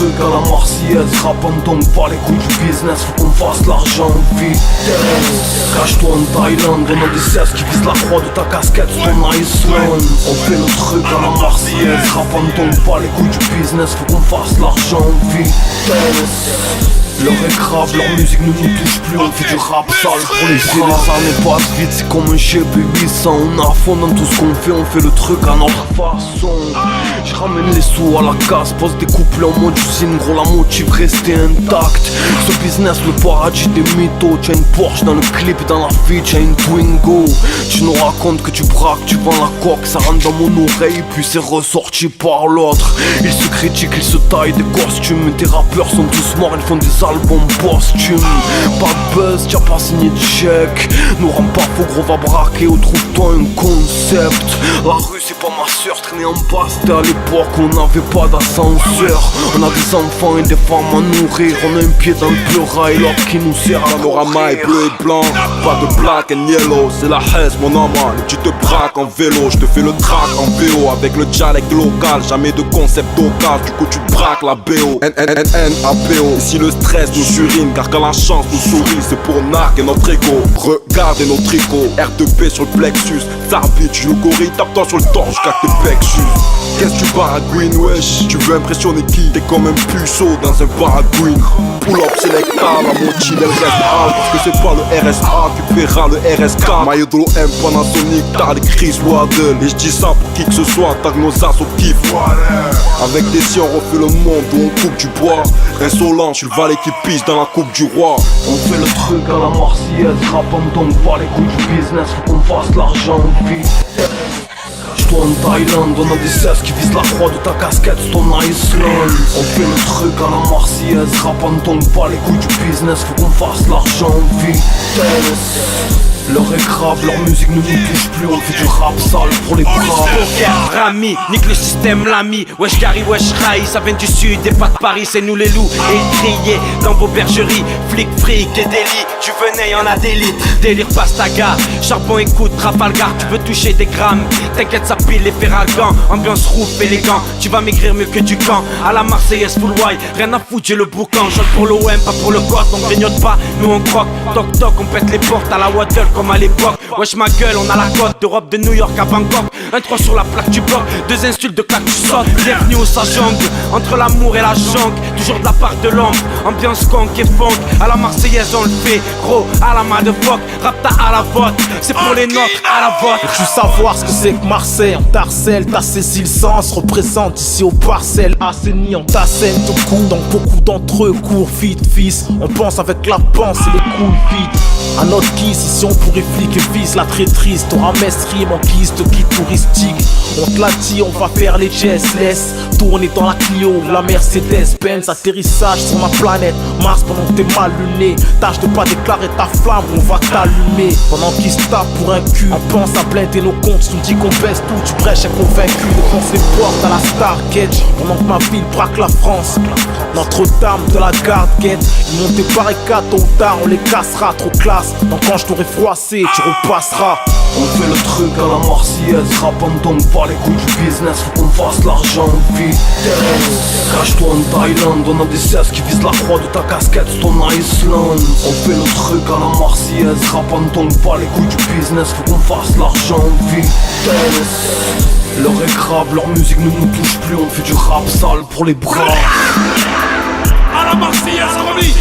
truc à la Marseillaise. Rappant donc pas les couilles du business, faut qu'on fasse l'argent vite. Cache-toi en Thaïlande, on a des 16 qui visent la croix de ta casquette sur ton Iceland. On fait le truc à la Marseillaise. Rappant donc pas les couilles du business, faut qu'on fasse l'argent vite. Leur est grave, leur musique ne nous touche plus, on fait du rap sale pour les bras. Les années passent vite, c'est comme un GB800. On a à fond dans tout ce qu'on fait, on fait le truc à notre façon. Je ramène les sous à la casse, pose des couplets en mode usine, gros la motive rester intact. Ce business, le paradis des mythos. Tu as une Porsche dans le clip et dans la vie, tu as une Twingo. Tu nous racontes que tu braques, tu vends la coque, ça rentre dans mon oreille puis c'est ressorti par l'autre. Ils se critiquent, ils se taillent des costumes. Tes rappeurs sont tous morts, ils font des albums posthumes. Pas de buzz, t'as pas signé de chèque. Nous rends pas faux, gros va braquer ou trouve-toi un concept. La rue c'est pas ma soeur, traîner en bas c'était à l'époque où on n'avait pas d'ascenseur. On a des enfants et des femmes à nourrir. On a un pied dans le pleurail, l'autre qui nous sert à Panorama est bleu et blanc, pas de black and yellow. C'est la haise mon amour, tu te braques en vélo. Je te fais le track en VO avec le dialecte local. Jamais de concept local, du coup tu te braques la BO. N-N-N-A-P-O. Si le stress nous surine, car quand la chance nous sourit, c'est pour narguer notre ego. Regardez nos tricots, R2P sur le plexus. Zarbi, tu le gorille, tape-toi sur le torse jusqu'à tes pexus. Qu'est-ce que tu baragouines, wesh? Tu veux impressionner qui? T'es comme un puceau dans un baragouine. Pull up, selecta, la motive elle reste hard. Parce que c'est pas le RSA, tu paieras le RSK. Maillot de l'OM, Panasonic, t'as des Chris Waddle. Et j'dis ça pour qui que ce soit, tag nos as au kiff. Avec des si on refait le monde où on coupe du bois. Insolent, je suis le valet qui pisse dans la coupe du roi. On fait le truc à la Marseillaise. Rappant donc pas les couilles du business, faut qu'on fasse l'argent vite. Cache-toi en Thaïlande, on a des 16 qui visent la croix de ta casquette sur ton Iceland. On fait le truc à la Marseillaise. Rappant donc pas les couilles du business, faut qu'on fasse l'argent vite. Leur est grave, leur musique ne nous touche plus, on fait du rap sale pour les bras. Poker, Rami, nique le système, l'ami. Wesh Gary, wesh Rai, ça vient du sud et pas de Paris, c'est nous les loups. Et crier dans vos bergeries, flic, fric et délit. Tu venais, y'en a des litres, délire pastaga. Charbon écoute, Trafalgar, tu veux toucher des grammes. T'inquiète, ça pile les ferragans. Ambiance rouf, élégant, tu vas maigrir mieux que du camp. À la Marseillaise, full white, rien à foutre, j'ai le boucan. J'en pour l'OM, pas pour le gosse, on grignote pas, nous on croque. Toc toc, on pète les portes à la Waddle comme à l'époque. Wesh ma gueule, on a la côte d'Europe de New York à Bangkok. Un 3 sur la plaque du bloc, 2 insultes de claque tu sautes. Bienvenue au Sajong, entre l'amour et la jonque. Toujours de la part de l'ombre, ambiance conk et funk. À la Marseillaise on le fait, gros, à la motherfuck. Rapta à la vote, c'est pour les nôtres, à la vote. Veux-tu savoir ce que c'est que Marseille? On t'harcèle, t'as saisi le sens. Représente ici aux parcelles, assaini en ta scène de coups. Donc beaucoup d'entre eux courent vite, fils. On pense avec la pensée, les couilles vides. À notre kiss, ici on pourrait flic et vise la traîtrise. T'auras rime en guise de guide touristique. On te l'a dit, on va faire les jets. Laisse tourner dans la Clio, la Mercedes Benz. Atterrissage sur ma planète Mars pendant que t'es mal luné. Tâche de pas déclarer ta flamme, on va t'allumer. Pendant qu'ils se tapent pour un cul, on pense à blinder nos comptes. Tu me dis qu'on baisse tout, tu prêches un convaincu. Défonce les portes à la Stargate. Pendant que ma ville braque la France, Notre-Dame de la garde guette. Ils montent des barricades, tôt ou tard on les cassera. Trop classe, donc quand je t'aurai froissé, tu repasseras. On fait le truc à la Marseillaise. Rappant donc pas les couilles du business, faut qu'on fasse l'argent vite. Cache-toi en Thaïlande, on a des 16 qui visent la croix de ta casquette sur ton Iceland. On fait le truc à la Marseillaise. Rappant donc pas les couilles du business, faut qu'on fasse l'argent vite. Leur est grave, leur musique ne nous touche plus, on fait du rap sale pour les bras. À la Marseillaise, Romy,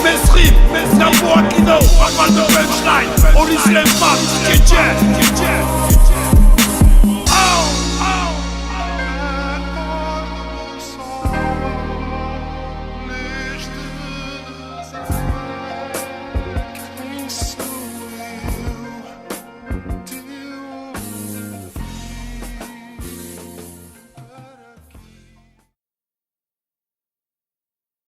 Mesrim, Nabo Aquino, pas mal de punchline, on y se lève pas,